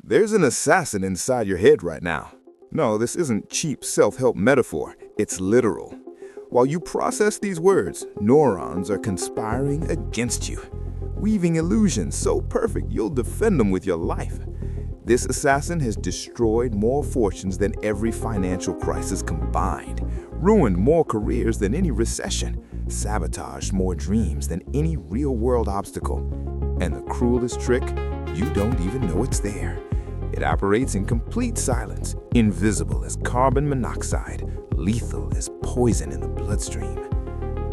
There's an assassin inside your head right now. No, this isn't cheap self-help metaphor. It's literal. While you process these words, neurons are conspiring against you, weaving illusions so perfect you'll defend them with your life. This assassin has destroyed more fortunes than every financial crisis combined, ruined more careers than any recession, sabotaged more dreams than any real-world obstacle. And the cruelest trick, you don't even know it's there. It operates in complete silence, invisible as carbon monoxide, lethal as poison in the bloodstream.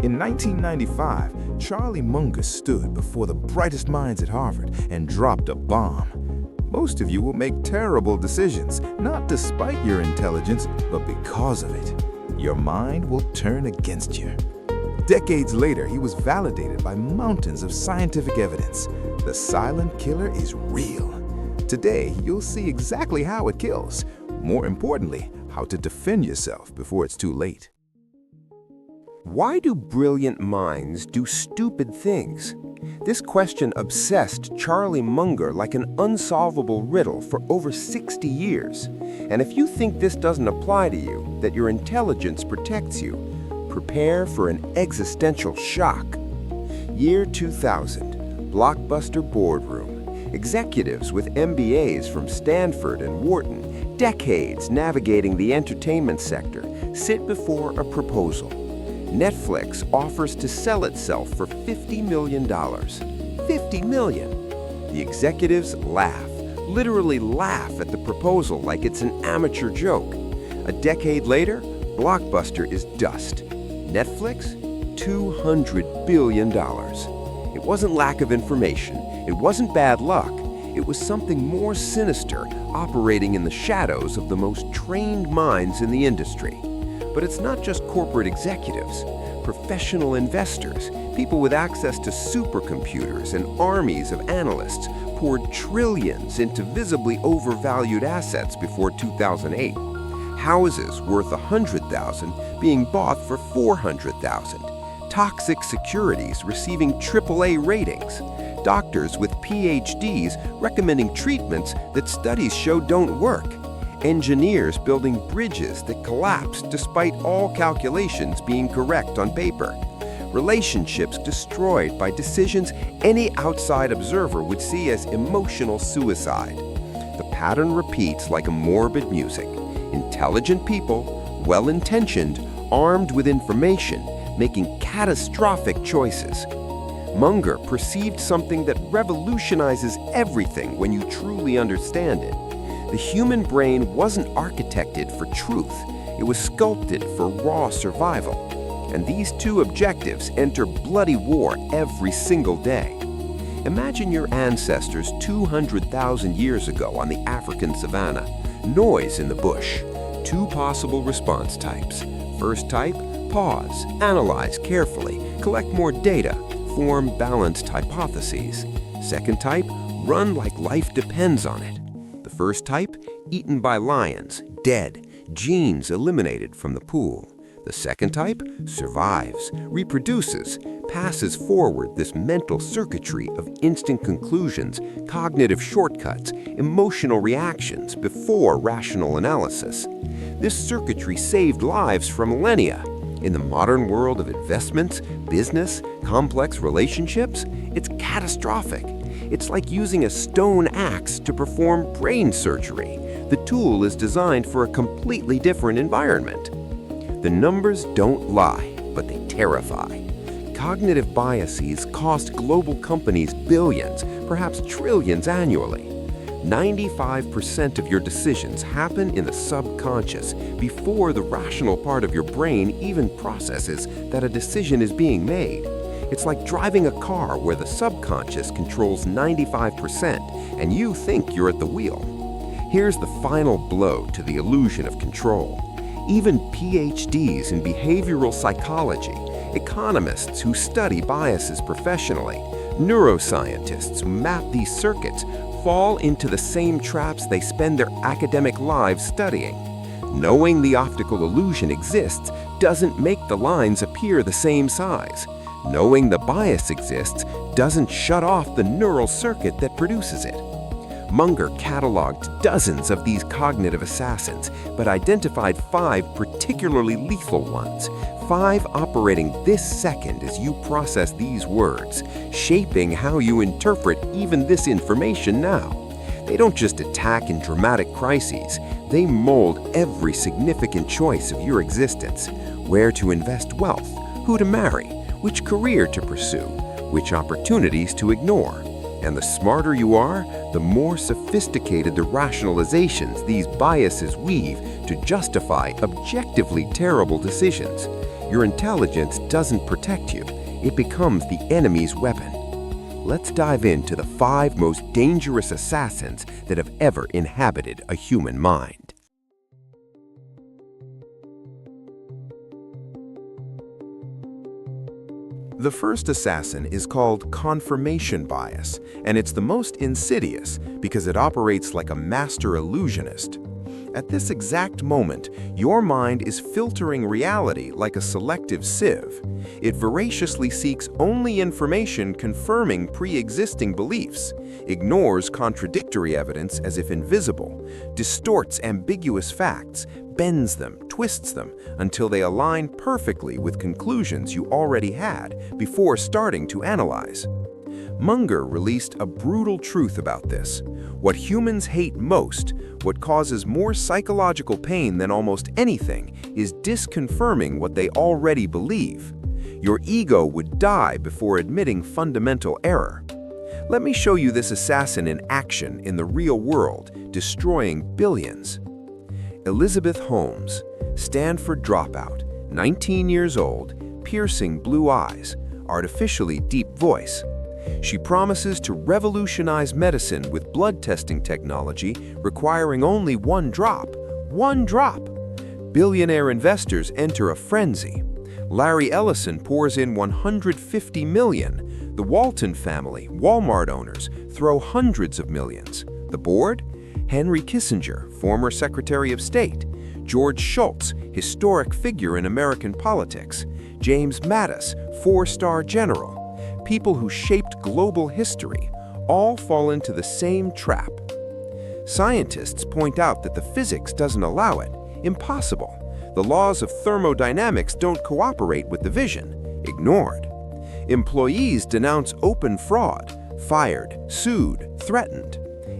In 1995, Charlie Munger stood before the brightest minds at Harvard and dropped a bomb. Most of you will make terrible decisions, not despite your intelligence, but because of it. Your mind will turn against you. Decades later, he was validated by mountains of scientific evidence. The silent killer is real. Today, you'll see exactly how it kills. More importantly, how to defend yourself before it's too late. Why do brilliant minds do stupid things? This question obsessed Charlie Munger like an unsolvable riddle for over 60 years. And if you think this doesn't apply to you, that your intelligence protects you, prepare for an existential shock. Year 2000, Blockbuster boardroom. Executives with MBAs from Stanford and Wharton, decades navigating the entertainment sector, sit before a proposal. Netflix offers to sell itself for $50 million. $50 million! The executives laugh, literally laugh at the proposal like it's an amateur joke. A decade later, Blockbuster is dust. Netflix? $200 billion. It wasn't lack of information. It wasn't bad luck. It was something more sinister operating in the shadows of the most trained minds in the industry. But it's not just corporate executives. Professional investors, people with access to supercomputers and armies of analysts, poured trillions into visibly overvalued assets before 2008. Houses worth $100,000 being bought for $400,000. Toxic securities receiving AAA ratings. Doctors with PhDs recommending treatments that studies show don't work. Engineers building bridges that collapse despite all calculations being correct on paper. Relationships destroyed by decisions any outside observer would see as emotional suicide. The pattern repeats like a morbid music. Intelligent people, well-intentioned, armed with information, making catastrophic choices. Munger perceived something that revolutionizes everything when you truly understand it. The human brain wasn't architected for truth. It was sculpted for raw survival. And these two objectives enter bloody war every single day. Imagine your ancestors 200,000 years ago on the African savanna. Noise in the bush. Two possible response types. First type, pause, analyze carefully, collect more data, form balanced hypotheses. Second type, run like life depends on it. The first type, eaten by lions, dead, genes eliminated from the pool. The second type, survives, reproduces, passes forward this mental circuitry of instant conclusions, cognitive shortcuts, emotional reactions before rational analysis. This circuitry saved lives for millennia. In the modern world of investments, business, complex relationships, it's catastrophic. It's like using a stone axe to perform brain surgery. The tool is designed for a completely different environment. The numbers don't lie, but they terrify. Cognitive biases cost global companies billions, perhaps trillions annually. 95% of your decisions happen in the subconscious before the rational part of your brain even processes that a decision is being made. It's like driving a car where the subconscious controls 95% and you think you're at the wheel. Here's the final blow to the illusion of control. Even PhDs in behavioral psychology, economists who study biases professionally, neuroscientists who map these circuits fall into the same traps they spend their academic lives studying. Knowing the optical illusion exists doesn't make the lines appear the same size. Knowing the bias exists doesn't shut off the neural circuit that produces it. Munger cataloged dozens of these cognitive assassins, but identified 5 particularly lethal ones. 5 operating this second as you process these words, shaping how you interpret even this information now. They don't just attack in dramatic crises, they mold every significant choice of your existence. Where to invest wealth, who to marry, which career to pursue, which opportunities to ignore. And the smarter you are, the more sophisticated the rationalizations these biases weave to justify objectively terrible decisions. Your intelligence doesn't protect you, it becomes the enemy's weapon. Let's dive into the 5 most dangerous assassins that have ever inhabited a human mind. The first assassin is called confirmation bias, and it's the most insidious because it operates like a master illusionist. At this exact moment, your mind is filtering reality like a selective sieve. It voraciously seeks only information confirming pre-existing beliefs, ignores contradictory evidence as if invisible, distorts ambiguous facts, bends them, twists them, until they align perfectly with conclusions you already had before starting to analyze. Munger released a brutal truth about this. What humans hate most, what causes more psychological pain than almost anything, is disconfirming what they already believe. Your ego would die before admitting fundamental error. Let me show you this assassin in action in the real world, destroying billions. Elizabeth Holmes, Stanford dropout, 19 years old, piercing blue eyes, artificially deep voice. She promises to revolutionize medicine with blood testing technology requiring only one drop. One drop! Billionaire investors enter a frenzy. Larry Ellison pours in $150 million. The Walton family, Walmart owners, throw hundreds of millions. The board? Henry Kissinger, former Secretary of State. George Shultz, historic figure in American politics. James Mattis, 4-star general. People who shaped global history, all fall into the same trap. Scientists point out that the physics doesn't allow it. Impossible. The laws of thermodynamics don't cooperate with the vision. Ignored. Employees denounce open fraud, fired, sued, threatened.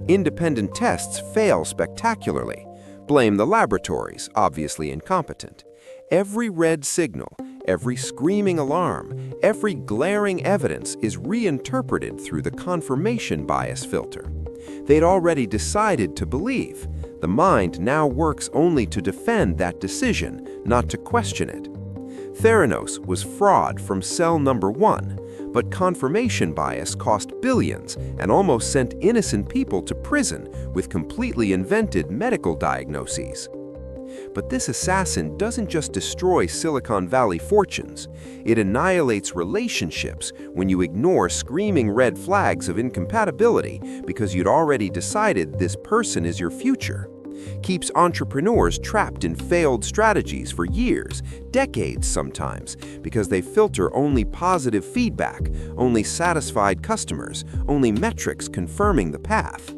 Independent tests fail spectacularly. Blame the laboratories, obviously incompetent. Every red signal, every screaming alarm, every glaring evidence is reinterpreted through the confirmation bias filter. They'd already decided to believe. The mind now works only to defend that decision, not to question it. Theranos was fraud from cell number 1, but confirmation bias cost billions and almost sent innocent people to prison with completely invented medical diagnoses. But this assassin doesn't just destroy Silicon Valley fortunes. It annihilates relationships when you ignore screaming red flags of incompatibility because you'd already decided this person is your future. Keeps entrepreneurs trapped in failed strategies for years, decades sometimes, because they filter only positive feedback, only satisfied customers, only metrics confirming the path.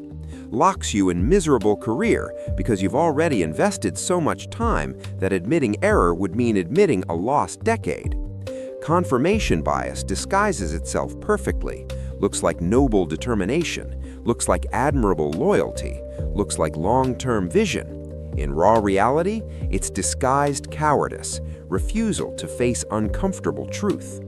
Locks you in miserable career because you've already invested so much time that admitting error would mean admitting a lost decade. Confirmation bias disguises itself perfectly, looks like noble determination, looks like admirable loyalty, looks like long-term vision. In raw reality, it's disguised cowardice, refusal to face uncomfortable truth.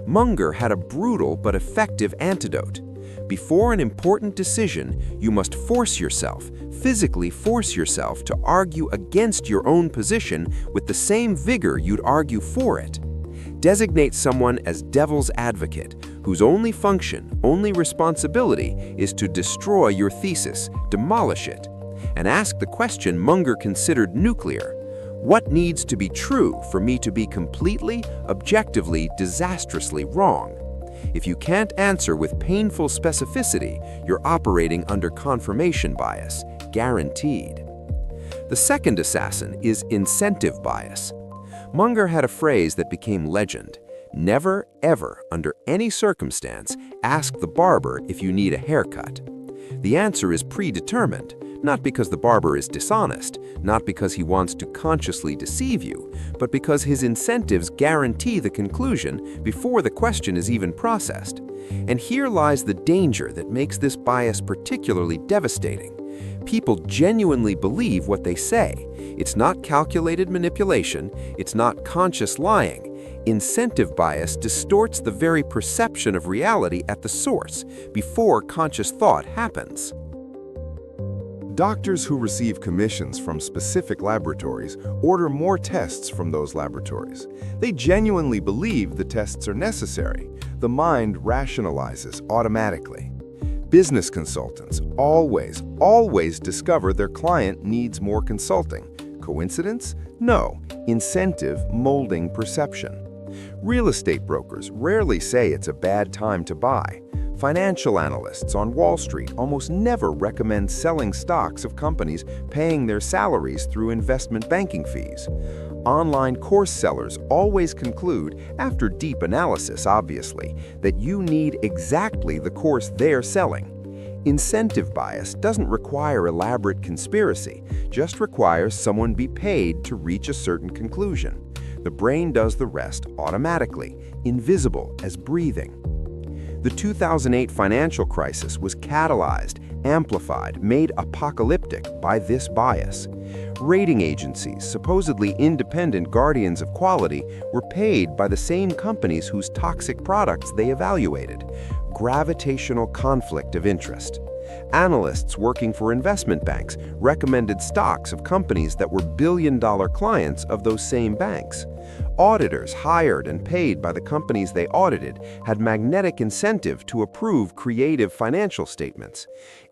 Munger had a brutal but effective antidote. Before an important decision, you must force yourself, physically force yourself to argue against your own position with the same vigor you'd argue for it. Designate someone as devil's advocate, whose only function, only responsibility is to destroy your thesis, demolish it. And ask the question Munger considered nuclear. What needs to be true for me to be completely, objectively, disastrously wrong? If you can't answer with painful specificity, you're operating under confirmation bias, guaranteed. The second assassin is incentive bias. Munger had a phrase that became legend. Never, ever, under any circumstance, ask the barber if you need a haircut. The answer is predetermined, not because the barber is dishonest, not because he wants to consciously deceive you, but because his incentives guarantee the conclusion before the question is even processed. And here lies the danger that makes this bias particularly devastating. People genuinely believe what they say. It's not calculated manipulation, it's not conscious lying. Incentive bias distorts the very perception of reality at the source, before conscious thought happens. Doctors who receive commissions from specific laboratories order more tests from those laboratories. They genuinely believe the tests are necessary. The mind rationalizes automatically. Business consultants always discover their client needs more consulting. Coincidence? No. Incentive molding perception. Real estate brokers rarely say it's a bad time to buy. Financial analysts on Wall Street almost never recommend selling stocks of companies paying their salaries through investment banking fees. Online course sellers always conclude, after deep analysis obviously, that you need exactly the course they're selling. Incentive bias doesn't require elaborate conspiracy, just requires someone be paid to reach a certain conclusion. The brain does the rest automatically, invisible as breathing. The 2008 financial crisis was catalyzed, amplified, made apocalyptic by this bias. Rating agencies, supposedly independent guardians of quality, were paid by the same companies whose toxic products they evaluated. Gravitational conflict of interest. Analysts working for investment banks recommended stocks of companies that were billion-dollar clients of those same banks. Auditors hired and paid by the companies they audited had magnetic incentive to approve creative financial statements.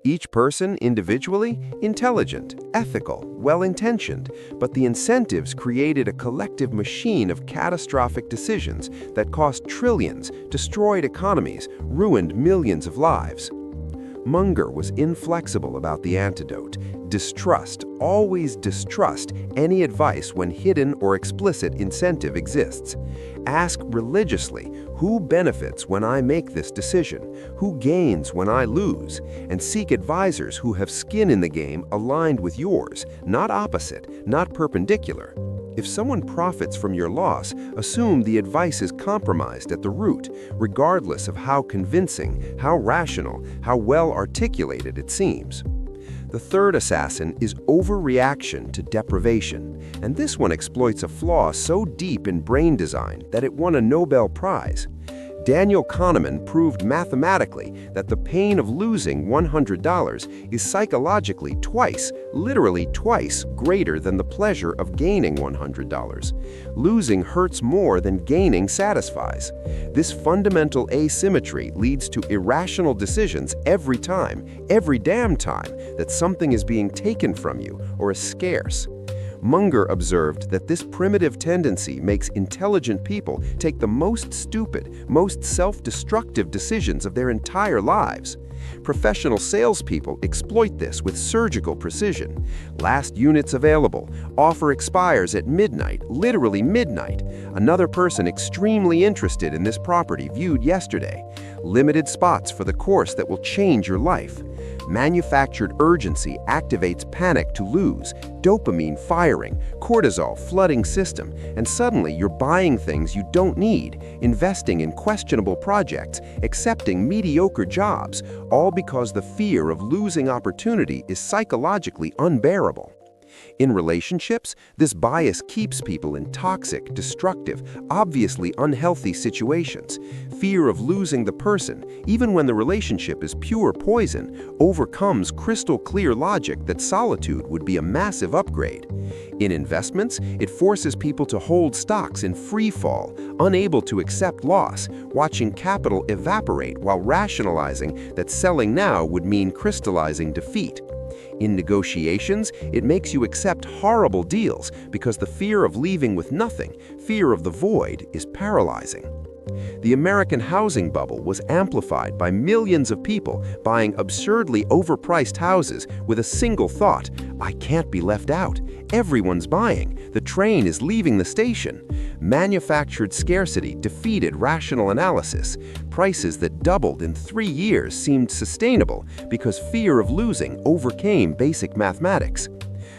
Each person individually, intelligent, ethical, well-intentioned, but the incentives created a collective machine of catastrophic decisions that cost trillions, destroyed economies, ruined millions of lives. Munger was inflexible about the antidote. Distrust, always distrust any advice when hidden or explicit incentive exists. Ask religiously, who benefits when I make this decision? Who gains when I lose? And seek advisors who have skin in the game aligned with yours, not opposite, not perpendicular. If someone profits from your loss, assume the advice is compromised at the root, regardless of how convincing, how rational, how well articulated it seems. The third assassin is overreaction to deprivation, and this one exploits a flaw so deep in brain design that it won a Nobel Prize. Daniel Kahneman proved mathematically that the pain of losing $100 is psychologically literally twice greater than the pleasure of gaining $100. Losing hurts more than gaining satisfies. This fundamental asymmetry leads to irrational decisions every damn time that something is being taken from you or is scarce. Munger observed that this primitive tendency makes intelligent people take the most stupid, most self-destructive decisions of their entire lives. Professional salespeople exploit this with surgical precision. Last units available. Offer expires at midnight, literally midnight. Another person extremely interested in this property viewed yesterday. Limited spots for the course that will change your life. Manufactured urgency activates panic to lose, dopamine firing, cortisol flooding system, and suddenly you're buying things you don't need, investing in questionable projects, accepting mediocre jobs, all because the fear of losing opportunity is psychologically unbearable. In relationships, this bias keeps people in toxic, destructive, obviously unhealthy situations. Fear of losing the person, even when the relationship is pure poison, overcomes crystal-clear logic that solitude would be a massive upgrade. In investments, it forces people to hold stocks in free fall, unable to accept loss, watching capital evaporate while rationalizing that selling now would mean crystallizing defeat. In negotiations, it makes you accept horrible deals because the fear of leaving with nothing, fear of the void, is paralyzing. The American housing bubble was amplified by millions of people buying absurdly overpriced houses with a single thought: I can't be left out. everyone's buying. The train is leaving the station. Manufactured scarcity defeated rational analysis. Prices that doubled in 3 years seemed sustainable because fear of losing overcame basic mathematics.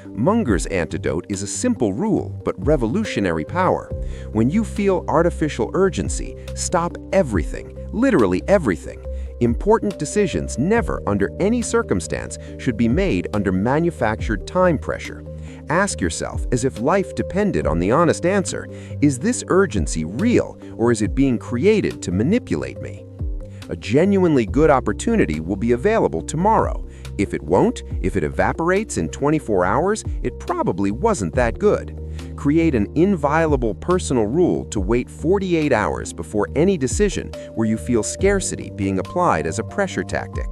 Munger's antidote is a simple rule, but revolutionary power. When you feel artificial urgency, stop everything, literally everything. Important decisions never, under any circumstance, should be made under manufactured time pressure. Ask yourself, as if life depended on the honest answer, is this urgency real, or is it being created to manipulate me? A genuinely good opportunity will be available tomorrow. If it won't, if it evaporates in 24 hours, it probably wasn't that good. Create an inviolable personal rule to wait 48 hours before any decision where you feel scarcity being applied as a pressure tactic.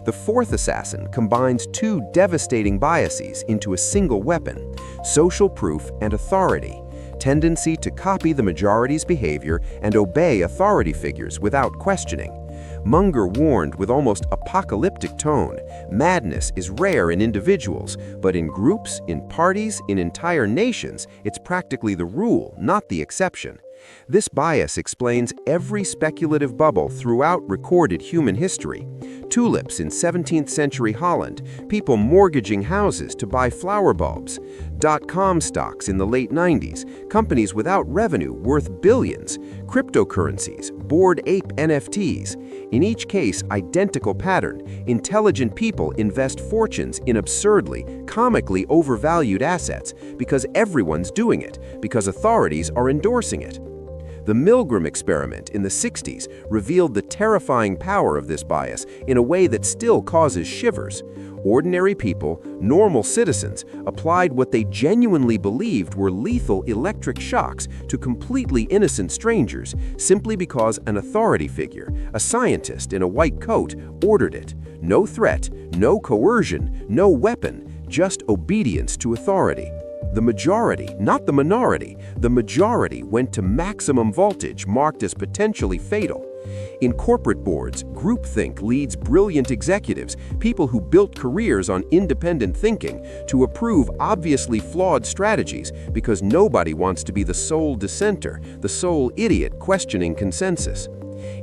The fourth assassin combines two devastating biases into a single weapon: social proof and authority, tendency to copy the majority's behavior and obey authority figures without questioning. Munger warned with almost apocalyptic tone, madness is rare in individuals, but in groups, in parties, in entire nations, it's practically the rule, not the exception. This bias explains every speculative bubble throughout recorded human history. Tulips in 17th century Holland, people mortgaging houses to buy flower bulbs. .com stocks in the late 90s, companies without revenue worth billions. Cryptocurrencies, Bored Ape NFTs. In each case, identical pattern. Intelligent people invest fortunes in absurdly, comically overvalued assets because everyone's doing it, because authorities are endorsing it. The Milgram experiment in the 60s revealed the terrifying power of this bias in a way that still causes shivers. Ordinary people, normal citizens, applied what they genuinely believed were lethal electric shocks to completely innocent strangers simply because an authority figure, a scientist in a white coat, ordered it. No threat, no coercion, no weapon, just obedience to authority. The majority, not the minority, the majority went to maximum voltage marked as potentially fatal. In corporate boards, groupthink leads brilliant executives, people who built careers on independent thinking, to approve obviously flawed strategies because nobody wants to be the sole dissenter, the sole idiot questioning consensus.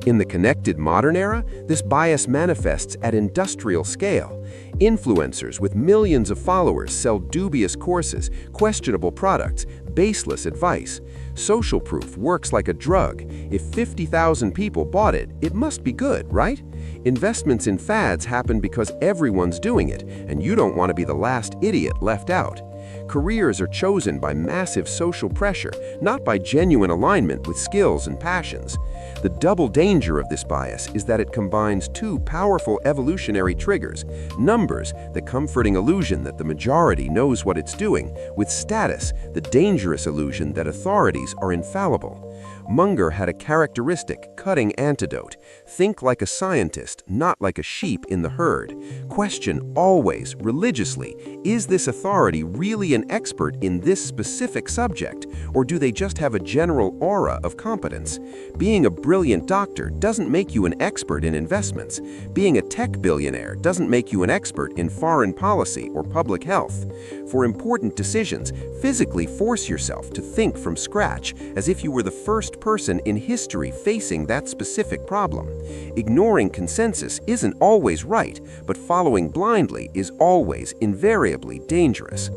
In the connected modern era, this bias manifests at industrial scale. Influencers with millions of followers sell dubious courses, questionable products, baseless advice. Social proof works like a drug. If 50,000 people bought it, it must be good, right? Investments in fads happen because everyone's doing it, and you don't want to be the last idiot left out. Careers are chosen by massive social pressure, not by genuine alignment with skills and passions. The double danger of this bias is that it combines two powerful evolutionary triggers: numbers, the comforting illusion that the majority knows what it's doing, with status, the dangerous illusion that authorities are infallible. Munger had a characteristic, cutting antidote. Think like a scientist, not like a sheep in the herd. Question always, religiously, is this authority really an expert in this specific subject, or do they just have a general aura of competence? Being a brilliant doctor doesn't make you an expert in investments. Being a tech billionaire doesn't make you an expert in foreign policy or public health. For important decisions, physically force yourself to think from scratch, as if you were the first person in history facing that specific problem. Ignoring consensus isn't always right, but following blindly is always invariably dangerous.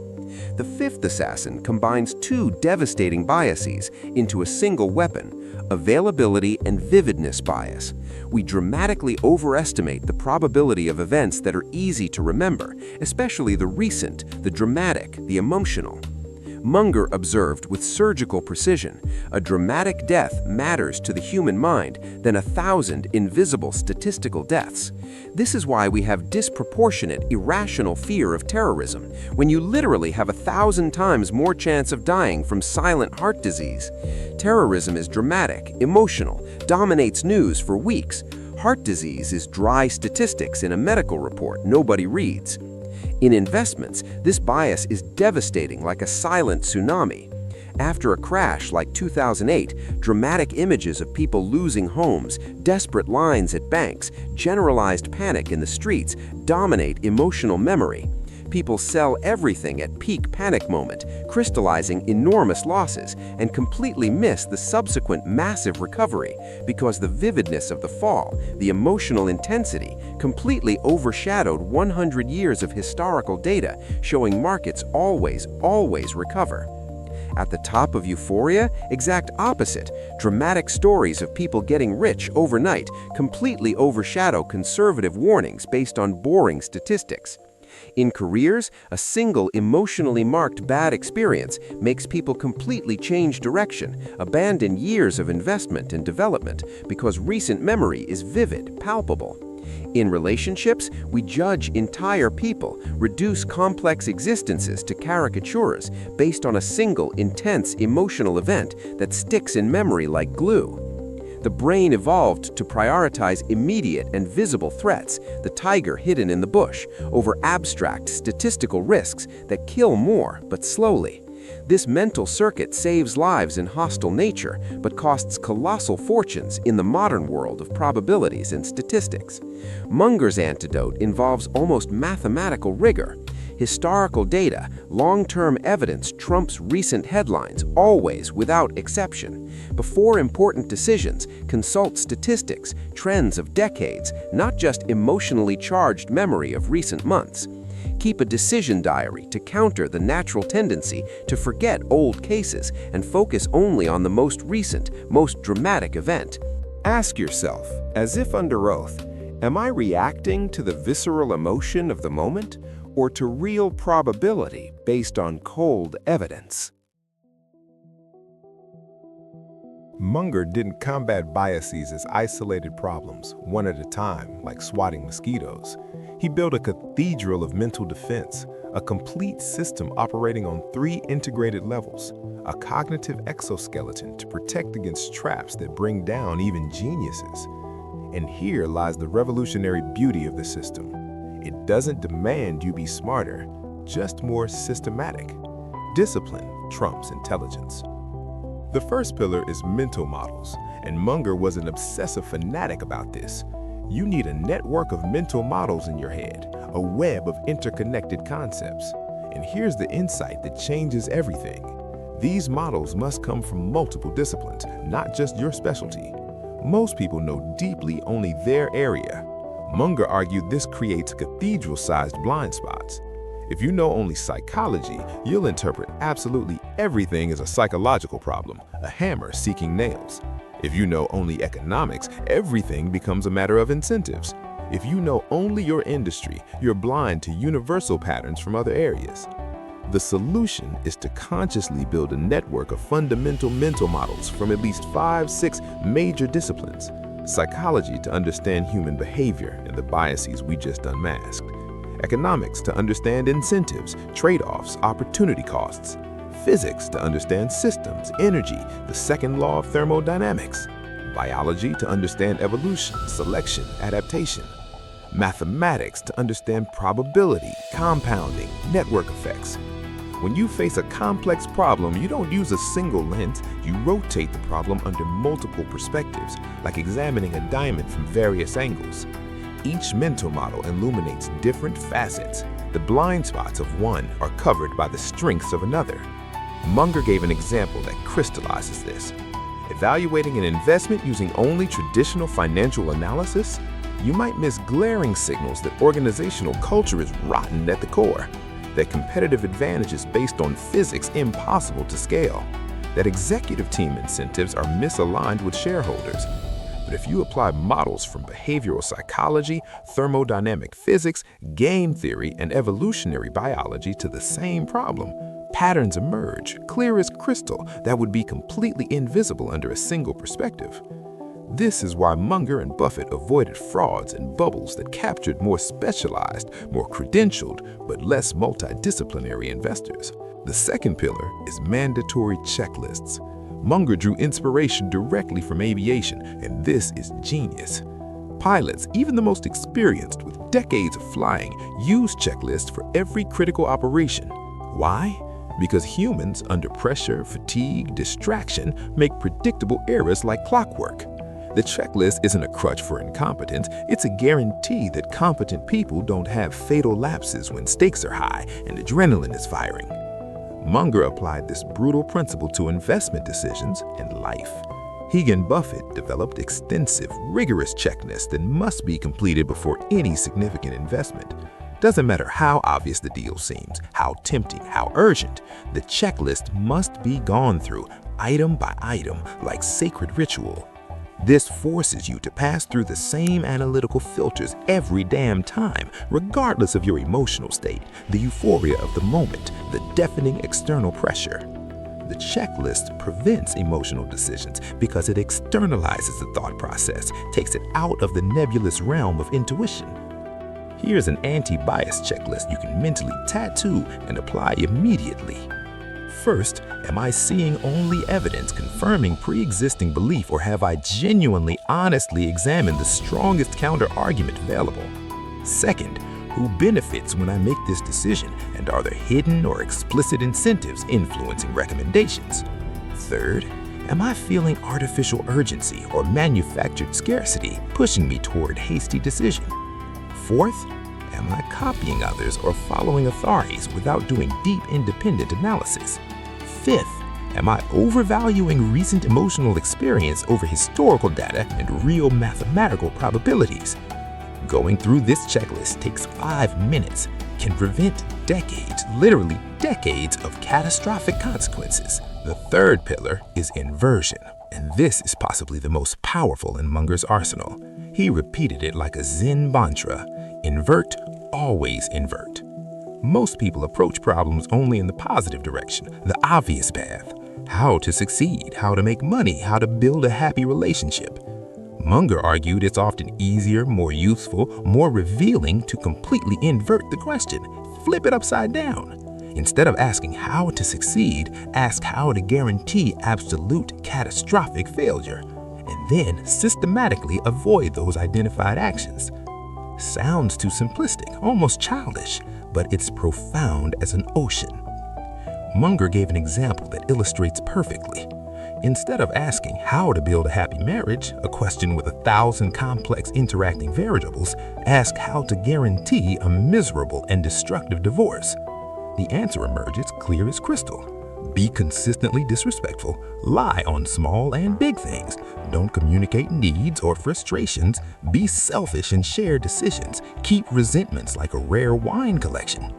The fifth assassin combines two devastating biases into a single weapon: availability and vividness bias. We dramatically overestimate the probability of events that are easy to remember, especially the recent, the dramatic, the emotional. Munger observed with surgical precision, a dramatic death matters to the human mind than 1,000 invisible statistical deaths. This is why we have disproportionate, irrational fear of terrorism, when you literally have 1,000 times more chance of dying from silent heart disease. Terrorism is dramatic, emotional, dominates news for weeks. Heart disease is dry statistics in a medical report nobody reads. In investments, this bias is devastating like a silent tsunami. After a crash like 2008, dramatic images of people losing homes, desperate lines at banks, generalized panic in the streets dominate emotional memory. People sell everything at peak panic moment, crystallizing enormous losses, and completely miss the subsequent massive recovery because the vividness of the fall, the emotional intensity, completely overshadowed 100 years of historical data showing markets always recover. At the top of euphoria, exact opposite. Dramatic stories of people getting rich overnight completely overshadow conservative warnings based on boring statistics. In careers, a single emotionally marked bad experience makes people completely change direction, abandon years of investment and development because recent memory is vivid, palpable. In relationships, we judge entire people, reduce complex existences to caricatures based on a single intense emotional event that sticks in memory like glue. The brain evolved to prioritize immediate and visible threats, the tiger hidden in the bush, over abstract statistical risks that kill more but slowly. This mental circuit saves lives in hostile nature, but costs colossal fortunes in the modern world of probabilities and statistics. Munger's antidote involves almost mathematical rigor. Historical data, long-term evidence trumps recent headlines, always without exception. Before important decisions, consult statistics, trends of decades, not just emotionally charged memory of recent months. Keep a decision diary to counter the natural tendency to forget old cases and focus only on the most recent, most dramatic event. Ask yourself, as if under oath, am I reacting to the visceral emotion of the moment or to real probability based on cold evidence? Munger didn't combat biases as isolated problems, one at a time, like swatting mosquitoes. He built a cathedral of mental defense, a complete system operating on 3 integrated levels, a cognitive exoskeleton to protect against traps that bring down even geniuses. And here lies the revolutionary beauty of the system. It doesn't demand you be smarter, just more systematic. Discipline trumps intelligence. The first pillar is mental models, and Munger was an obsessive fanatic about this. You need a network of mental models in your head, a web of interconnected concepts. And here's the insight that changes everything. These models must come from multiple disciplines, not just your specialty. Most people know deeply only their area. Munger argued this creates cathedral-sized blind spots. If you know only psychology, you'll interpret absolutely everything as a psychological problem, a hammer seeking nails. If you know only economics, everything becomes a matter of incentives. If you know only your industry, you're blind to universal patterns from other areas. The solution is to consciously build a network of fundamental mental models from at least 5-6 major disciplines. Psychology to understand human behavior and the biases we just unmasked. Economics to understand incentives, trade-offs, opportunity costs. Physics to understand systems, energy, the second law of thermodynamics. Biology to understand evolution, selection, adaptation. Mathematics to understand probability, compounding, network effects. When you face a complex problem, you don't use a single lens, you rotate the problem under multiple perspectives, like examining a diamond from various angles. Each mental model illuminates different facets. The blind spots of one are covered by the strengths of another. Munger gave an example that crystallizes this. Evaluating an investment using only traditional financial analysis, you might miss glaring signals that organizational culture is rotten at the core, that competitive advantage is based on physics impossible to scale, that executive team incentives are misaligned with shareholders. But if you apply models from behavioral psychology, thermodynamic physics, game theory, and evolutionary biology to the same problem, patterns emerge, clear as crystal, that would be completely invisible under a single perspective. This is why Munger and Buffett avoided frauds and bubbles that captured more specialized, more credentialed, but less multidisciplinary investors. The second pillar is mandatory checklists. Munger drew inspiration directly from aviation, and this is genius. Pilots, even the most experienced with decades of flying, use checklists for every critical operation. Why? Because humans, under pressure, fatigue, distraction, make predictable errors like clockwork. The checklist isn't a crutch for incompetence, it's a guarantee that competent people don't have fatal lapses when stakes are high and adrenaline is firing. Munger applied this brutal principle to investment decisions and life. He and Buffett developed extensive, rigorous checklists that must be completed before any significant investment. Doesn't matter how obvious the deal seems, how tempting, how urgent, the checklist must be gone through, item by item, like sacred ritual. This forces you to pass through the same analytical filters every damn time, regardless of your emotional state, the euphoria of the moment, the deafening external pressure. The checklist prevents emotional decisions because it externalizes the thought process, takes it out of the nebulous realm of intuition. Here's an anti-bias checklist you can mentally tattoo and apply immediately. First, am I seeing only evidence confirming pre-existing belief, or have I genuinely, honestly examined the strongest counter-argument available? Second, who benefits when I make this decision, and are there hidden or explicit incentives influencing recommendations? Third, am I feeling artificial urgency or manufactured scarcity pushing me toward hasty decision? Fourth, am I copying others or following authorities without doing deep independent analysis? Fifth, am I overvaluing recent emotional experience over historical data and real mathematical probabilities? Going through this checklist takes 5 minutes, can prevent decades, literally decades of catastrophic consequences. The third pillar is inversion, and this is possibly the most powerful in Munger's arsenal. He repeated it like a Zen mantra: invert, always invert. Most people approach problems only in the positive direction, the obvious path. How to succeed, how to make money, how to build a happy relationship. Munger argued it's often easier, more useful, more revealing to completely invert the question, flip it upside down. Instead of asking how to succeed, ask how to guarantee absolute catastrophic failure, and then systematically avoid those identified actions. Sounds too simplistic, almost childish, but it's profound as an ocean. Munger gave an example that illustrates perfectly. Instead of asking how to build a happy marriage, a question with 1,000 complex interacting variables, ask how to guarantee a miserable and destructive divorce. The answer emerges clear as crystal. Be consistently disrespectful, lie on small and big things, don't communicate needs or frustrations, be selfish in shared decisions, keep resentments like a rare wine collection.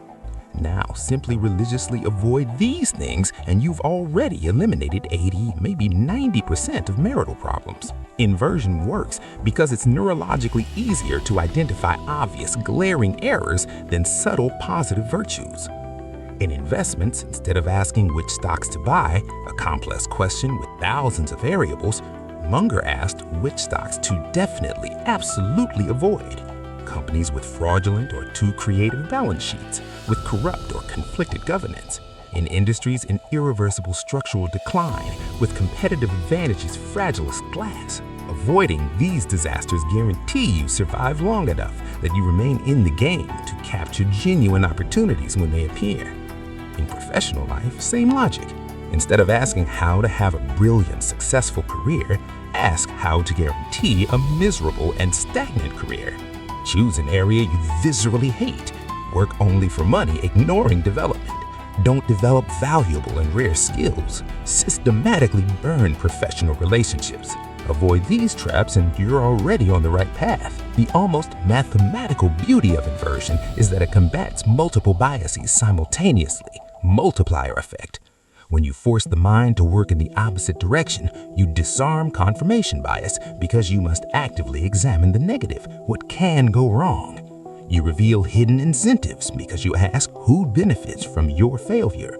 Now, simply religiously avoid these things and you've already eliminated 80, maybe 90% of marital problems. Inversion works because it's neurologically easier to identify obvious, glaring errors than subtle positive virtues. In investments, instead of asking which stocks to buy, a complex question with thousands of variables, Munger asked which stocks to definitely, absolutely avoid. Companies with fraudulent or too creative balance sheets, with corrupt or conflicted governance, in industries in irreversible structural decline, with competitive advantages fragile as glass. Avoiding these disasters guarantee you survive long enough that you remain in the game to capture genuine opportunities when they appear. In professional life, same logic. Instead of asking how to have a brilliant, successful career, ask how to guarantee a miserable and stagnant career. Choose an area you viscerally hate. Work only for money, ignoring development. Don't develop valuable and rare skills. Systematically burn professional relationships. Avoid these traps and you're already on the right path. The almost mathematical beauty of inversion is that it combats multiple biases simultaneously. Multiplier effect. When you force the mind to work in the opposite direction, you disarm confirmation bias because you must actively examine the negative, what can go wrong. You reveal hidden incentives because you ask who benefits from your failure.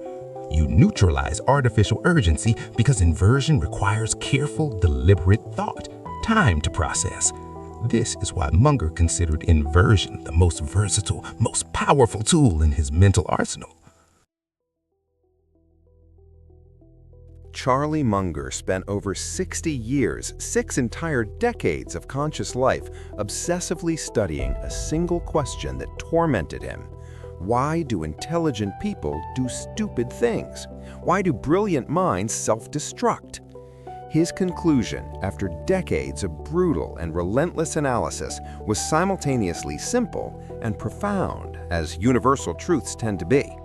You neutralize artificial urgency because inversion requires careful, deliberate thought, time to process. This is why Munger considered inversion the most versatile, most powerful tool in his mental arsenal. Charlie Munger spent over 60 years, 6 entire decades of conscious life, obsessively studying a single question that tormented him. Why do intelligent people do stupid things? Why do brilliant minds self-destruct? His conclusion, after decades of brutal and relentless analysis, was simultaneously simple and profound, as universal truths tend to be.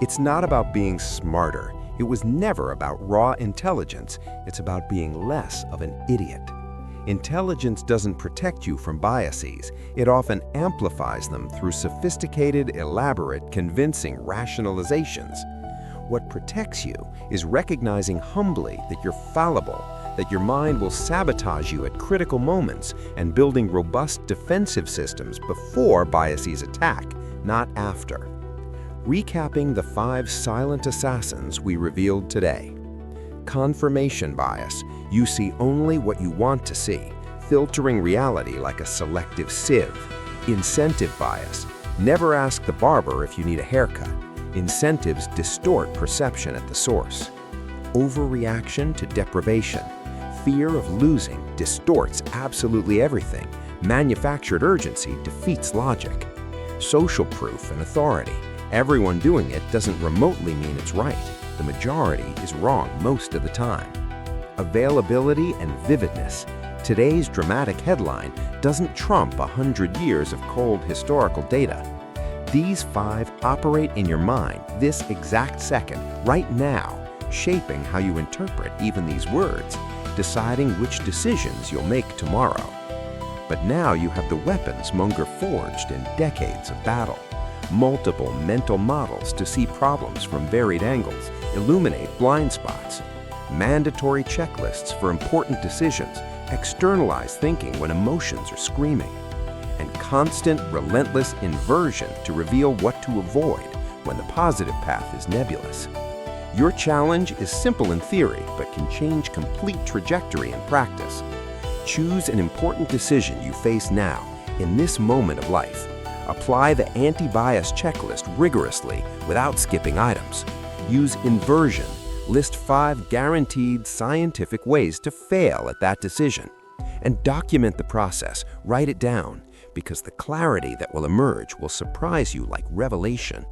It's not about being smarter. It was never about raw intelligence. It's about being less of an idiot. Intelligence doesn't protect you from biases. It often amplifies them through sophisticated, elaborate, convincing rationalizations. What protects you is recognizing humbly that you're fallible, that your mind will sabotage you at critical moments, and building robust defensive systems before biases attack, not after. Recapping the 5 silent assassins we revealed today. Confirmation bias. You see only what you want to see, filtering reality like a selective sieve. Incentive bias. Never ask the barber if you need a haircut. Incentives distort perception at the source. Overreaction to deprivation. Fear of losing distorts absolutely everything. Manufactured urgency defeats logic. Social proof and authority. Everyone doing it doesn't remotely mean it's right. The majority is wrong most of the time. Availability and vividness. Today's dramatic headline doesn't trump 100 years of cold historical data. These 5 operate in your mind this exact second, right now, shaping how you interpret even these words, deciding which decisions you'll make tomorrow. But now you have the weapons Munger forged in decades of battle. Multiple mental models to see problems from varied angles, illuminate blind spots. Mandatory checklists for important decisions, externalize thinking when emotions are screaming. And constant, relentless inversion to reveal what to avoid when the positive path is nebulous. Your challenge is simple in theory, but can change complete trajectory in practice. Choose an important decision you face now, in this moment of life. Apply the anti-bias checklist rigorously without skipping items. Use inversion. List 5 guaranteed scientific ways to fail at that decision. And document the process. Write it down, because the clarity that will emerge will surprise you like revelation.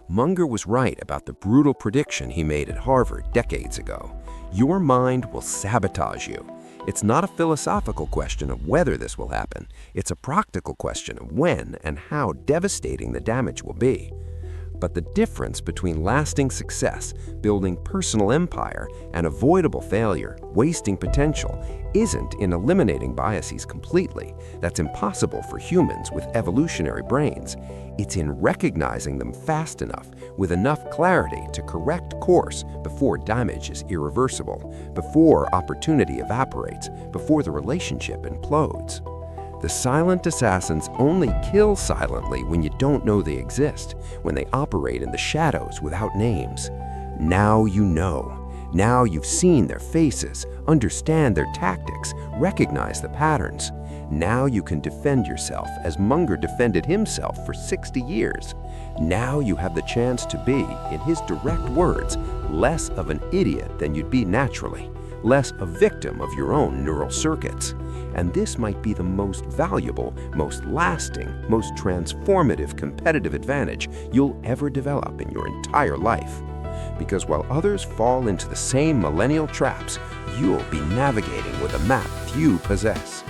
Munger was right about the brutal prediction he made at Harvard decades ago. Your mind will sabotage you. It's not a philosophical question of whether this will happen. It's a practical question of when and how devastating the damage will be. But the difference between lasting success, building personal empire, and avoidable failure, wasting potential, isn't in eliminating biases completely. That's impossible for humans with evolutionary brains. It's in recognizing them fast enough, with enough clarity to correct course before damage is irreversible, before opportunity evaporates, before the relationship implodes. The silent assassins only kill silently when you don't know they exist, when they operate in the shadows without names. Now you know. Now you've seen their faces, understand their tactics, recognize the patterns. Now you can defend yourself as Munger defended himself for 60 years. Now you have the chance to be, in his direct words, less of an idiot than you'd be naturally, less a victim of your own neural circuits. And this might be the most valuable, most lasting, most transformative competitive advantage you'll ever develop in your entire life. Because while others fall into the same millennial traps, you'll be navigating with a map few possess.